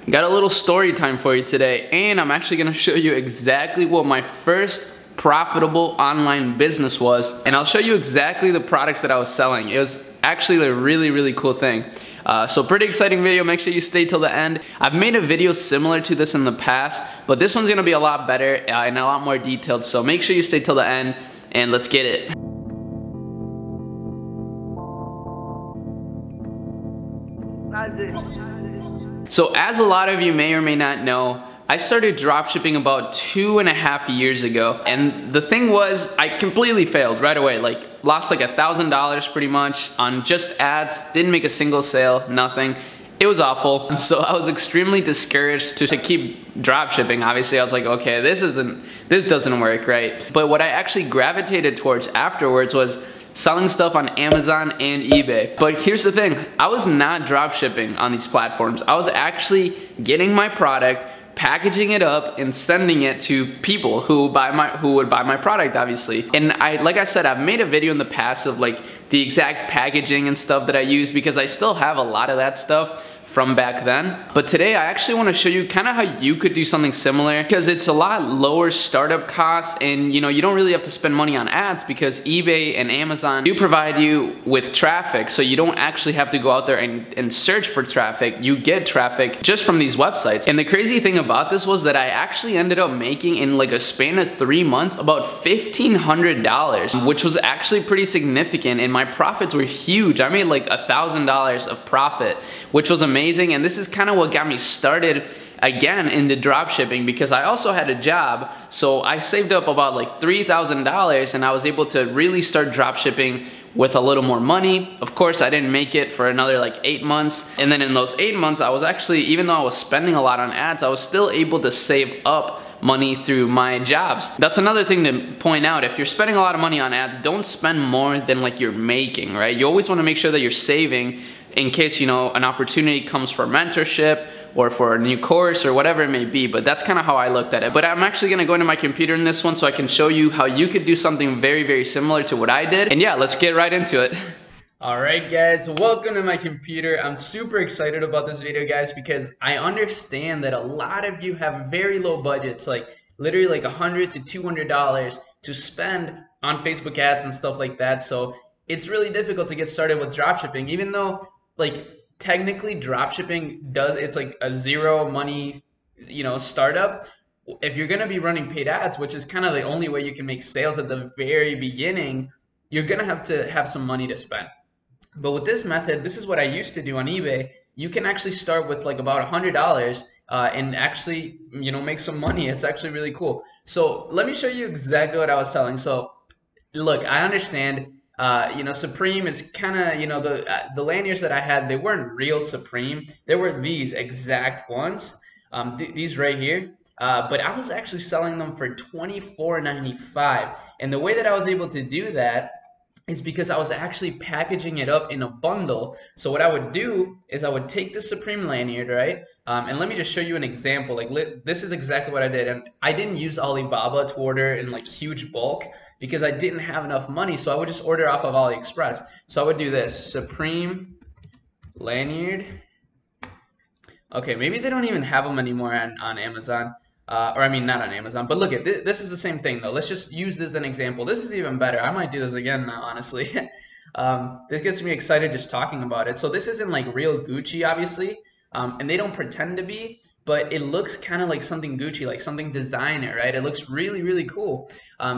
Got a little story time for you today, and I'm actually gonna show you exactly what my first profitable online business was, and I'll show you exactly the products that I was selling. It was actually a really cool thing. So pretty exciting video. Make sure you stay till the end. I've made a video similar to this in the past, but this one's gonna be a lot better and a lot more detailed, so make sure you stay till the end and let's get it. So as a lot of you may or may not know, I started dropshipping about 2.5 years ago, and the thing was I completely failed right away. Like lost like $1,000 pretty much on just ads, didn't make a single sale, nothing. It was awful. So I was extremely discouraged to keep dropshipping. Obviously I was like, okay, this doesn't work, right? But what I actually gravitated towards afterwards was selling stuff on Amazon and eBay. But here's the thing, I was not dropshipping on these platforms. I was actually getting my product, packaging it up and sending it to people who would buy my product, obviously. And like I said, I've made a video in the past of like the exact packaging and stuff that I use because I still have a lot of that stuff from back then. But today I actually want to show you kind of how you could do something similar, because it's a lot lower startup cost, and you don't really have to spend money on ads because eBay and Amazon do provide you with traffic, so you don't actually have to go out there and search for traffic. You get traffic just from these websites. And the crazy thing about this was that I actually ended up making, in like a span of 3 months, about $1,500, which was actually pretty significant, and my profits were huge. I made like $1,000 of profit, which was amazing. And this is kind of what got me started again in the dropshipping, because I also had a job. So I saved up about like $3,000 and I was able to really start dropshipping with a little more money. Of course, I didn't make it for another like 8 months. And then in those 8 months, I was actually, even though I was spending a lot on ads, I was still able to save up money through my jobs. That's another thing to point out. If you're spending a lot of money on ads, don't spend more than like you're making, right? You always want to make sure that you're saving in case, an opportunity comes for mentorship or for a new course or whatever it may be. But that's kind of how I looked at it. But I'm actually going to go into my computer in this one so I can show you how you could do something very similar to what I did. And yeah, let's get right into it. Alright guys, welcome to my computer. I'm super excited about this video, guys, because I understand that a lot of you have very low budgets, like literally like $100 to $200 to spend on Facebook ads and stuff like that. So it's really difficult to get started with dropshipping, even though like technically dropshipping it's like a zero money, startup. If you're going to be running paid ads, which is kind of the only way you can make sales at the very beginning, you're going to have some money to spend. But with this method, this is what I used to do on eBay. You can actually start with like about $100 and actually, make some money. It's actually really cool. So let me show you exactly what I was selling. So look, I understand, Supreme is kind of, the lanyards that I had, they weren't real Supreme. They were these exact ones, these right here. But I was actually selling them for $24.95. And the way that I was able to do that is because I was actually packaging it up in a bundle. So what I would do is I would take the Supreme lanyard, right? And let me just show you an example. Like this is exactly what I did. And I didn't use Alibaba to order in like huge bulk because I didn't have enough money. So I would just order off of AliExpress. So I would do this, Supreme lanyard. Okay, maybe they don't even have them anymore on Amazon. Or I mean, not on Amazon, but look at this. This is the same thing though. Let's just use this as an example. This is even better. I might do this again now, honestly. This gets me excited just talking about it. So this isn't like real Gucci, obviously, and they don't pretend to be, but it looks kind of like something Gucci, like something designer, right? It looks really cool.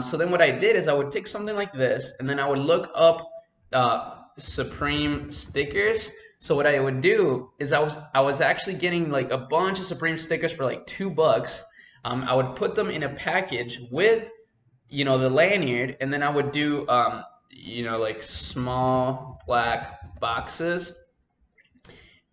So then what I did is I would take something like this, and then I would look up Supreme stickers. So what I would do is I was actually getting like a bunch of Supreme stickers for like $2. I would put them in a package with, the lanyard, and then I would do, like small black boxes.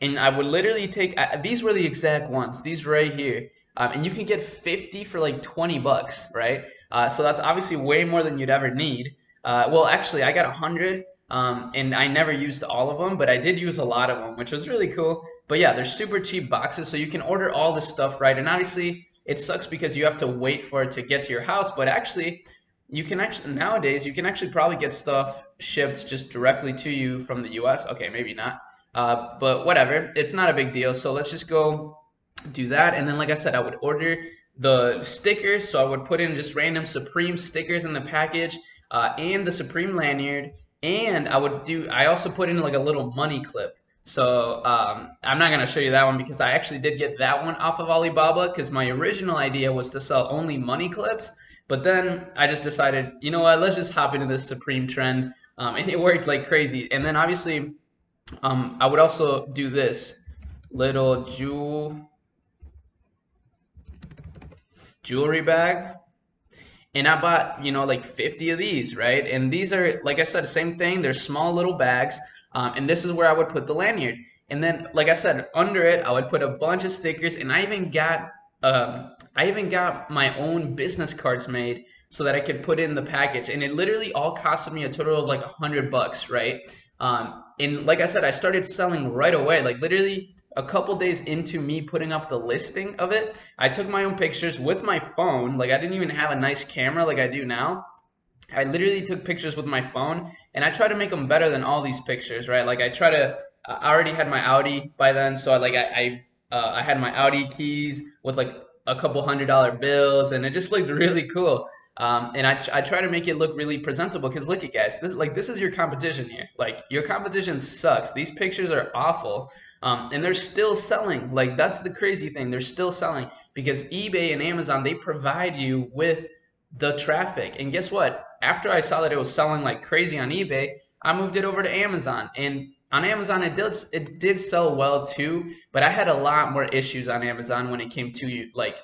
And I would literally take, these were the exact ones, these right here. And you can get 50 for like $20, right? So that's obviously way more than you'd ever need. Well, actually, I got 100. And I never used all of them, but I did use a lot of them, which was really cool. But yeah, they're super cheap boxes, so you can order all this stuff, right? And obviously, it sucks because you have to wait for it to get to your house, but actually, nowadays, you can actually probably get stuff shipped just directly to you from the US. Okay, maybe not, but whatever. It's not a big deal. So let's just go do that. And then, like I said, I would order the stickers. So I would put in just random Supreme stickers in the package, and the Supreme lanyard. And I also put in like a little money clip. So I'm not going to show you that one because I actually did get that one off of Alibaba, because my original idea was to sell only money clips. But then I just decided, you know what, let's just hop into this Supreme trend. And it worked like crazy. And then obviously I would also do this little jewelry bag. And I bought, you know, like 50 of these, right? And these are, like I said, the same thing. They're small little bags. And this is where I would put the lanyard. And then, like I said, under it, I would put a bunch of stickers. And I even got my own business cards made so that I could put in the package. And it literally all costed me a total of like $100, right? And like I said, I started selling right away, like literally a couple days into me putting up the listing of it. I took my own pictures with my phone. Like I didn't even have a nice camera like I do now. I literally took pictures with my phone, and I try to make them better than all these pictures, right? Like I already had my Audi by then, so I had my Audi keys with like a couple $100 bills, and it just looked really cool. And I try to make it look really presentable, because look at guys, this is your competition here. Like your competition sucks. These pictures are awful. And they're still selling. Like that's the crazy thing. They're still selling because eBay and Amazon, they provide you with the traffic. And guess what? After I saw that it was selling like crazy on eBay, I moved it over to Amazon. And on Amazon, it did sell well too, but I had a lot more issues on Amazon when it came to like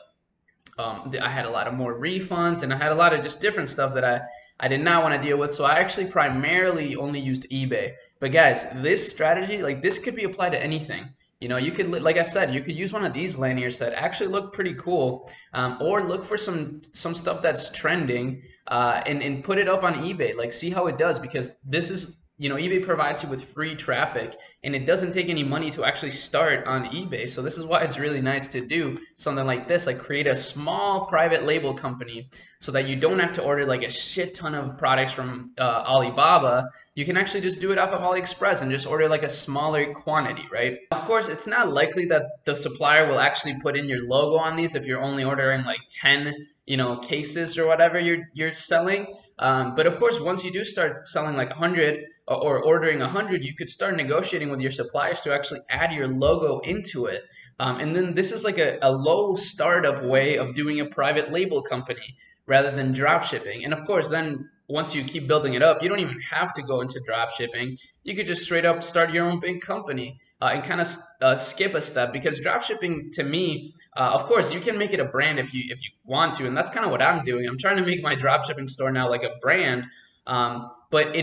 I had a lot of more refunds, and I had a lot of just different stuff that I did not want to deal with. So I actually primarily only used eBay. But guys, this strategy, like this could be applied to anything. You know, you could, like I said, you could use one of these lanyards that actually look pretty cool, or look for some stuff that's trending, and put it up on eBay. Like see how it does, because this is, you know, eBay provides you with free traffic, and it doesn't take any money to actually start on eBay. So this is why it's really nice to do something like this, like create a small private label company so that you don't have to order like a shit ton of products from Alibaba. You can actually just do it off of AliExpress and just order like a smaller quantity, right? Of course, it's not likely that the supplier will actually put in your logo on these if you're only ordering like 10, you know, cases or whatever you're selling. But of course, once you do start selling like 100 or ordering 100, you could start negotiating with your suppliers to actually add your logo into it. And then this is like a low startup way of doing a private label company rather than drop shipping. And of course, then once you keep building it up, you don't even have to go into drop shipping. You could just straight up start your own big company, and kind of skip a step, because drop shipping to me, of course, you can make it a brand if you want to, and that's kind of what I'm doing. I'm trying to make my drop shipping store now like a brand, but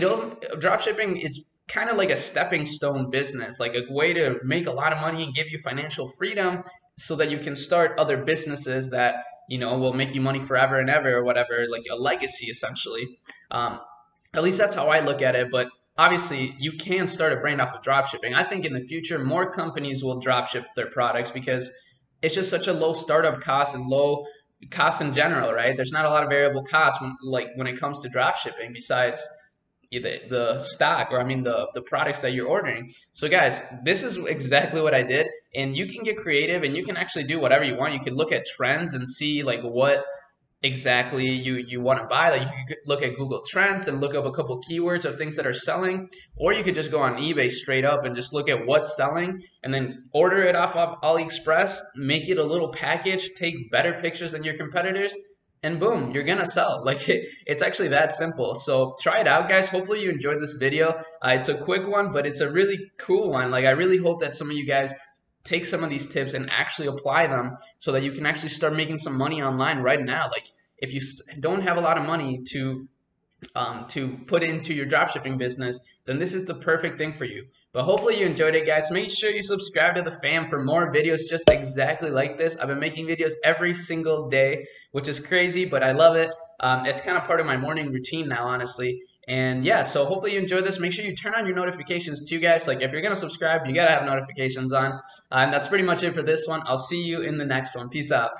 drop shipping is kind of like a stepping stone business, like a way to make a lot of money and give you financial freedom so that you can start other businesses that, you know, will make you money forever and ever or whatever, like a legacy essentially. At least that's how I look at it. But obviously you can start a brand off of dropshipping. I think in the future more companies will dropship their products because it's just such a low startup cost and low cost in general, right? There's not a lot of variable costs when it comes to dropshipping besides the stock, or I mean the products that you're ordering. So guys, this is exactly what I did, and you can get creative and you can actually do whatever you want. You can look at trends and see like what exactly you want to buy. Like you could look at Google Trends and look up a couple keywords of things that are selling, or you could just go on eBay straight up and just look at what's selling and then order it off of AliExpress, make it a little package, take better pictures than your competitors, and boom, you're gonna sell. Like it's actually that simple. So try it out, guys. Hopefully you enjoyed this video. It's a quick one, but it's a really cool one. Like I really hope that some of you guys take some of these tips and actually apply them so that you can actually start making some money online right now. Like if you don't have a lot of money to put into your dropshipping business, then this is the perfect thing for you. But hopefully you enjoyed it, guys. Make sure you subscribe to the fam for more videos just exactly like this. I've been making videos every single day, which is crazy, but I love it. It's kind of part of my morning routine now, honestly. And yeah, so hopefully you enjoyed this. Make sure you turn on your notifications too, guys. Like if you're going to subscribe, you got to have notifications on. And that's pretty much it for this one. I'll see you in the next one. Peace out.